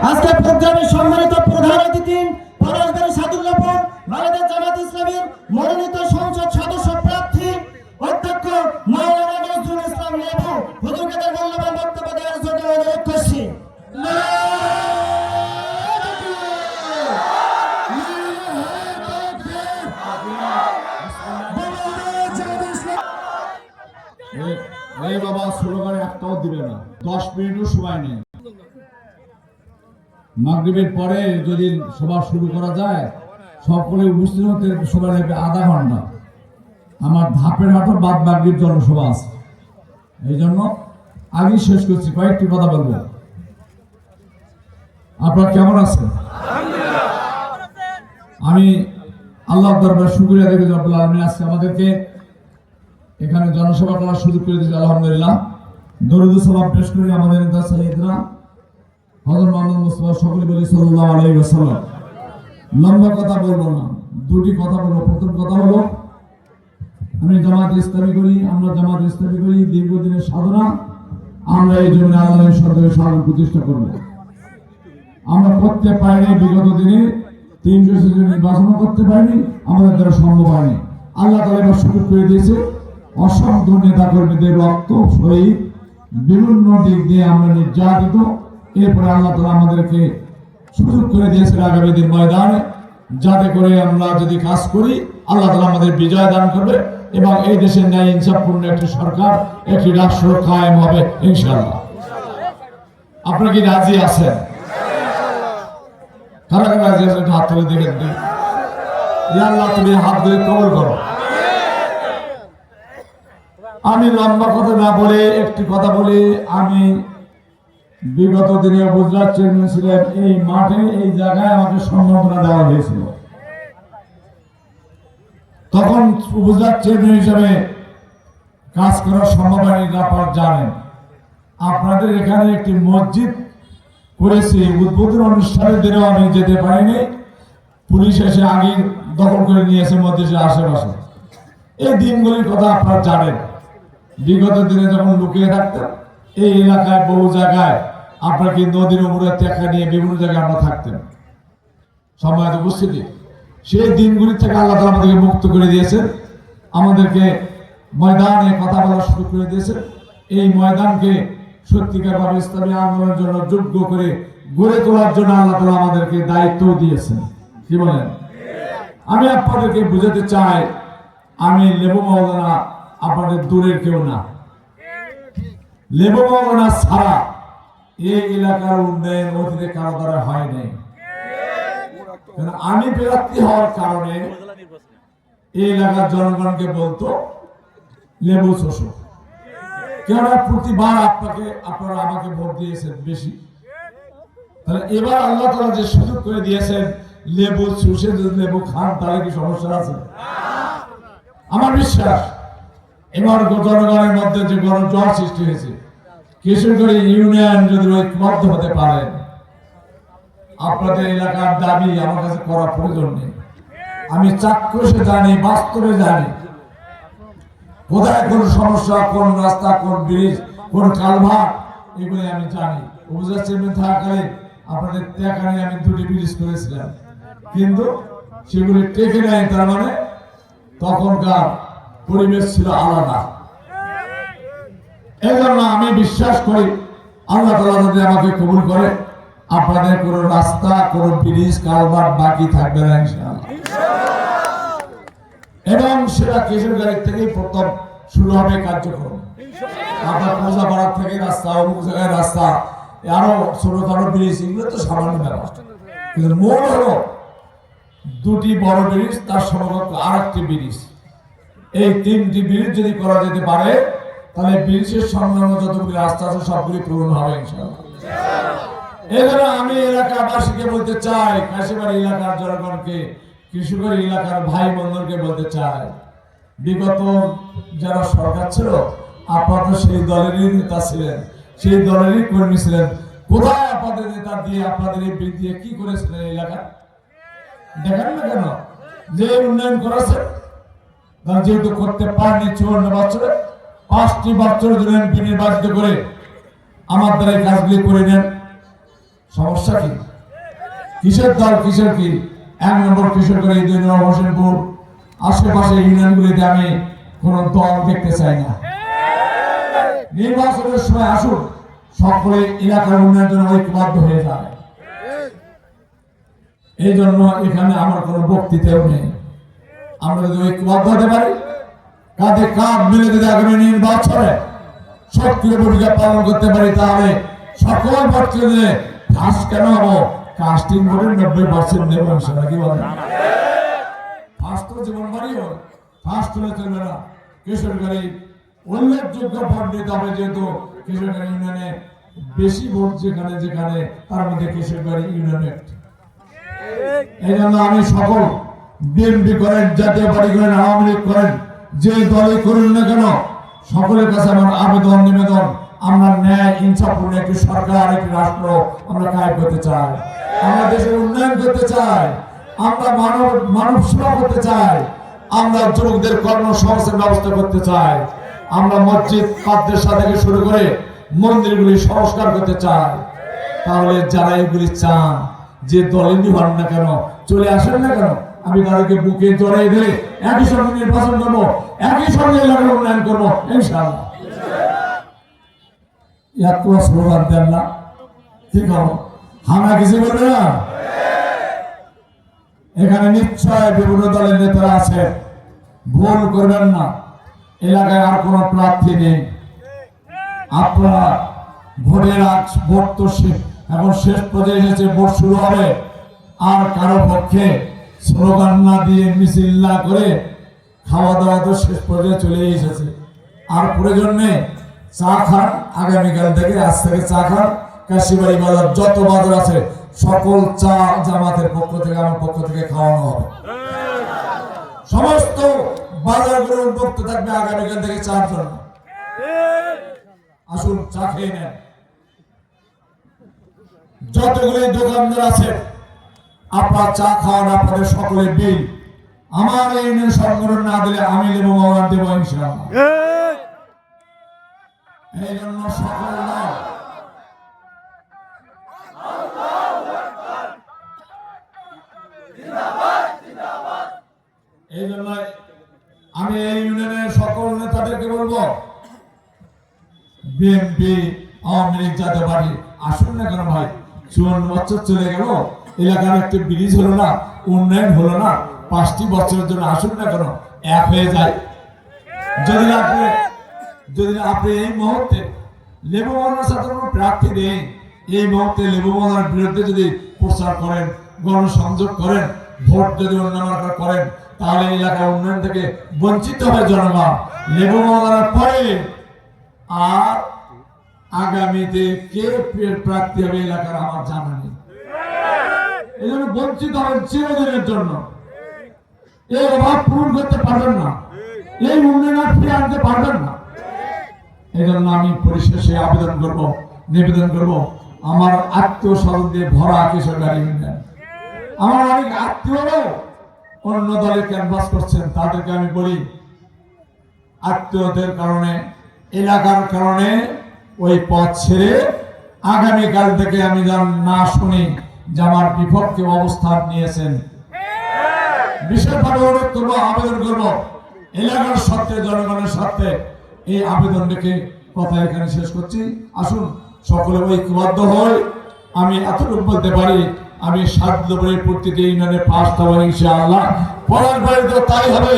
আজকে প্রোগ্রামে সম্মানিত প্রধান অতিথি পলাশবাড়ী সাদুল্লাপুর বাংলাদেশ জামাত ইসলামীর মনোনীত সংসদ সদস্য প্রার্থী অধ্যক্ষ মাওলানা নজরুল ইসলাম লেবু হুজুরকে তার মূল্যবান বক্তব্য দেওয়ার জন্য অনুরোধ করছি। বাবা স্লোগান একটাও দিবে না, 10 মিনিটও সময় নেই। মাগরিবের পরে যদি সভা শুরু করা যায়, সকলে উপস্থিত হতে সময় লাগবে আধা ঘন্টা। আমার ধাপের হাটও বাদ মাগরিব জনসভা আছে, এই জন্য আগে শেষ করছি। কয়েকটি কথা বলবো। আপনারা কেমন আছেন? আমি আল্লাহর দরবারে শুকরিয়া আদায় করি, রব্বুল আলামিন আজকে আমাদেরকে এখানে জনসভা করার সুযোগ করে দিয়েছে। আলহামদুলিল্লাহ। দরুদ সালাম পেশ করি আমাদের নেতা সাইয়েদনা হযরত মুহাম্মদ মুস্তাফা সকলে বলি সাল্লাল্লাহু আলাইহি ওয়াসাল্লাম। লম্বা কথা বলবো না, দুটি কথা বলবো। প্রথম কথা হলো, আমি জামাত ইসলামী করি, আমরা জামাত ইসলামী করি দীর্ঘদিনের সাধনা। আমরা এই জন্য আল্লাহর সরকারের শাসন প্রতিষ্ঠা করব। আমরা করতে পারিনি, বিগত দিনে 300 সিটি নির্বাচন করতে পারিনি, আমাদের দ্বারা সম্ভব হয়নি। আল্লাহ তাআলা এবার সুযোগ করে দিয়েছে। অসংখ্য নেতা কর্মীদের রক্ত শহীদ, বিভিন্ন দিক দিয়ে আমরা নির্যাতিত। এরপরে আল্লাহ তাআলা আমাদেরকে সুযোগ করে দিয়েছে আগামী দিন ময়দানে, যাতে করে আমরা যদি কাজ করি আল্লাহ তাআলা আমাদের বিজয় দান করবে এবং এই দেশের ন্যায় ইনসাফপূর্ণ একটি সরকার, একটি রাষ্ট্র কায়েম হবে ইনশাআল্লাহ। আপনারা কি রাজি আছেন? কারা কারা রাজি আছেন? হাত তুলে দেখেন। ইয়া আল্লাহ, তুমি হাত ধরে কবুল করো। আমি লম্বা কথা না বলে একটি কথা বলি। আমি বিগত দিনে উপজেলা চেয়ারম্যান ছিলেন। এই মাঠে, এই জায়গায় আমাকে সম্মাননা দেওয়া হয়েছিল। তখন উপজেলা চেয়ারম্যান হিসাবে কাজ করার সম্ভব হয়নি। আপনারা জানেন, আপনাদের এখানে একটি মসজিদ করেছি, উদ্বোধন অনুষ্ঠানের দিনেও আমি যেতে পারিনি। পুলিশ এসে আগে দখল করে নিয়েছে মসজিদের আশেপাশে। এই দিনগুলির কথা আপনারা জানেন। বিগত দিনে যখন লুকিয়ে থাকতেন এই এলাকায়, বহু জায়গায় আপনার কি নদীর উপরে টেকা নিয়ে বিভিন্ন জায়গায় আমরা থাকতেন। সম্মানিত উপস্থিতি, সেই দিনগুলি থেকে আল্লাহ তাআলা আমাদেরকে মুক্ত করে দিয়েছেন, আমাদেরকে ময়দানে কথা বলার সুযোগ করে দিয়েছেন। এই ময়দানকে সত্যিকারভাবে ইসলামী আন্দোলনের জন্য যোগ্য করে গড়ে তোলার জন্য আল্লাহ তাআলা আমাদেরকে দায়িত্ব দিয়েছেন। কি বলেন? আমি আপনাদেরকে বুঝাতে চাই, আমি লেবু মাওলানা আপনাদের দূরের কেউ না। লেবু মাওলানা ছাড়া এই এলাকার উন্নয়ন অতীতে কারো দ্বারা হয় নাই। আমি প্রার্থী হওয়ার কারণে এই এলাকার জনগণকে বলতো লেবু শোষক। কেন? প্রতিবার আপনারা আমাকে ভোট দিয়েছেন বেশি। তাহলে এবার আল্লাহ তাআলা যে সুযোগ করে দিয়েছেন, লেবু চুষে যদি লেবু খান তাহলে কি সমস্যা আছে? আমার বিশ্বাস এবার জনগণের মধ্যে যে গণজোয়ার সৃষ্টি হয়েছে, কিশোরগঞ্জ ইউনিয়ন যদি ঐক্যবদ্ধ হতে পারেন, আপনাদের এলাকার দাবি আমার কাছে করা প্রয়োজন নেই। আমি চাক্ষুষে জানি, বাস্তবে জানি কোথায় কোন সমস্যা, কোন রাস্তা, কোন ব্রিজ, কোন কালভার্ট, এগুলি আমি জানি। উপজেলা চেয়ারম্যান থাকাকালীন আপনাদের টাকা নিয়ে আমি 2টি ব্রিজ করেছিলাম, কিন্তু সেগুলি টেকে নেয়। তার মানে তখনকার পরিবেশ ছিল আলাদা। এই জন্য আমি বিশ্বাস করি আল্লাহ তাআলা যদি আমাকে কবুল করে, আপনাদের কোন রাস্তা, কোন ব্রিজ, কালভার্ট বাকি থাকবে না ইনশাআল্লাহ। এবং সেটা কিশোরগঞ্জ থেকেই প্রথম শুরু হবে কার্যক্রম। আপনার পূজাপাড়া থেকে রাস্তা, অমুক জায়গায় রাস্তা, আরো ছোটখাটো ব্রিজ, এগুলো তো সামান্য ব্যাপার। কিন্তু মূল হলো 2টি বড় ব্রিজ, তার সমকক্ষ আরেকটি ব্রিজ। এই 3টি ব্রিজ যদি করা যেতে পারে, তাহলে ব্রিজের সংলগ্ন যতগুলি রাস্তা আছে সবগুলি পূরণ হবে ইনশাআল্লাহ। এজন্য আমি এলাকাবাসীকে বলতে চাই, কাশিবাড়ি এলাকার জনগণকে, কিশোরগঞ্জ এলাকার ভাই বন্ধুকে বলতে চাই, বিগত যারা সরকার ছিল আপনারা সেই দলেরই নেতা ছিলেন, সেই দলেরই কর্মী ছিলেন। কোথায় আপনাদের নেতা দিয়ে, আপনাদের এই ব্রিজ দিয়ে কি করেছিলেন এলাকা? দেখেন না কেন যে উন্নয়ন করেছে? যেহেতু করতে পারেনি 54 বছরে, 5টি বছর ধরে নির্বাচিত করে আমার দ্বারা কাজগুলি করে নেন। সমস্যা কি? কিসের দল কিসের কি? 1 নম্বর কিশোরগঞ্জ 2 নম্বর হোসেনপুর আশেপাশে ইউনিয়নগুলিতে আমি কোন দল দেখতে চাই না। নির্বাচনের সময় আসুন, সকলে এলাকার উন্নয়নের জন্য ঐক্যবদ্ধ হয়ে যায়। এই জন্য এখানে আমার কোনো বক্তৃতাও নেই। আমরা যদি ঐক্যবদ্ধ হতে পারি, কাঁধে কাঁধ মিলে যদি আগামী নির্বাচনে সক্রিয় ভূমিকা পালন করতে পারি, তাহলে সকল ভোটকে দিলে ঘাস কেন হবো, কাস্টিং ভোটের 90% নেব ইনশাআল্লাহ। কি বলেন? ফার্স্ট তো জীবন বাড়ি হয়, ফার্স্ট হলে চলবে না। কিশোরগঞ্জে উল্লেখযোগ্য ভোট দিতে হবে, যেহেতু কিশোরগঞ্জ ইউনিয়নে বেশি ভোট যেখানে যেখানে, তার মধ্যে কিশোরগঞ্জ ইউনিয়ন একটি। এই জন্য আমি সকল বিএনপি করেন, জাতীয় পার্টি করেন, আওয়ামী লীগ করেন, যে দলই করুন না কেন, সকলের কাছে আমার আবেদন নিবেদন, আমরা ন্যায় ইনসাফপূর্ণ একটি সরকার, একটি রাষ্ট্র আমরা কায়েম করতে চাই। আমরা দেশের উন্নয়ন করতে চাই, আমরা মানব সেবা করতে চাই, আমরা যুবকদের কর্মসংস্থান ব্যবস্থা করতে চাই, আমরা মসজিদ মাদ্রাসা থেকে শুরু করে মন্দিরগুলি সংস্কার করতে চাই। তাহলে যারা এগুলি চান, যে দলেরই হন না কেন, চলে আসেন না কেন, আমি তাদেরকে বুকে জড়াই দিয়ে একই সঙ্গে নির্বাচন করবো, একই সঙ্গে এলাকার উন্নয়ন করবো ইনশাআল্লাহ। এত স্লোগান দেন না, কি করবো? হামলা কিছু বলবে না। এখানে নিশ্চয় বিভিন্ন দলের নেতারা আছে, ভুল করবেন না। এলাকায় আর কোন প্রার্থী নেই। আপনারা ভোটের ভোট তো এখন শেষ পর্যায়ে এসেছে, ভোট শুরু হবে। আর কারো পক্ষে স্লোগান না দিয়ে, মিছিল না করে, খাওয়া দাওয়া তো শেষ পর্যায়ে চলে এসেছে। আর প্রয়োজন নেই। চা খান, আগামীকাল থেকে, আজ থেকে চা খান। কাশিবাড়ি বাজার যত বাজার আছে সকল চা জামাতের পক্ষ থেকে, আমার পক্ষ থেকে খাওয়ানো হবে। সমস্ত বাজারগুলো উন্মুক্ত থাকবে আগামীকাল থেকে চার জন্য। আসুন, চা খেয়ে নেন। যতগুলি দোকানদার আছে, আপনার চা খাওয়ান, আপনাদের সকলের বিল আমার এই ইউনিয়ন সংগঠন না দিলে আমি লেবু বাগান দেবো ইনশাআল্লাহ। এই জন্য সকল নয়, এই জন্য আমি এই ইউনিয়নের সকল নেতাদেরকে বলবো, বিএনপি, আওয়ামী লীগ, জাতীয় পার্টি, আসুন না কেন ভাই। 54 বছর চলে গেল, এলাকার একটা ব্রিজ হলো না, উন্নয়ন হলো না, 5টি বছরের জন্য আসুন না কেন, এক হয়ে যায়। যদি আপনি এই মুহূর্তে লেবু বাগানের সাথে কোনো প্রার্থী দেন, এই মুহূর্তে লেবু বাগানের বিরুদ্ধে যদি প্রচার করেন, গণসংযোগ করেন, ভোট যদি অন্যান্য করেন, তাহলে এলাকার উন্নয়ন থেকে বঞ্চিত হবে জনগণ। লেবু বাগানের পরে আর আগামীতে কে প্রার্থী হবে এলাকার আমার জানা নেই। এই জন্য বঞ্চিত হবেন চিরদিনের জন্য। এই অভাব পূরণ করতে পারবেন না, এই উন্নয়ন ফিরে আনতে পারবেন না। এই জন্য আমি পরিশেষে আবেদন করব, নিবেদন করব, আমার আত্মীয় স্বজন দিয়ে ভরা কিশোরগঞ্জ ইউনিয়ন। আমার অনেক আত্মীয়রাও অন্য দলে ক্যানভাস করছেন, তাদেরকে আমি বলি, আত্মীয়দের কারণে, এলাকার কারণে ওই পথ ছেড়ে আগামীকাল থেকে আমি যেন না শুনি যে আমার বিপক্ষে অবস্থান নিয়েছেন। বিশেষভাবে অনুরোধ করবো, আবেদন করবো, এলাকার স্বার্থে, জনগণের স্বার্থে এই আবেদন রেখে কথা এখানে শেষ করছি। আসুন সকলে ঐক্যবদ্ধ হই। আমি এতটুকু বলতে পারি, আমি 7 নম্বরের প্রতিটি ইউনিয়নে 5টা ইনশাআল্লাহ, পরের বাড়িতে তাই হবে।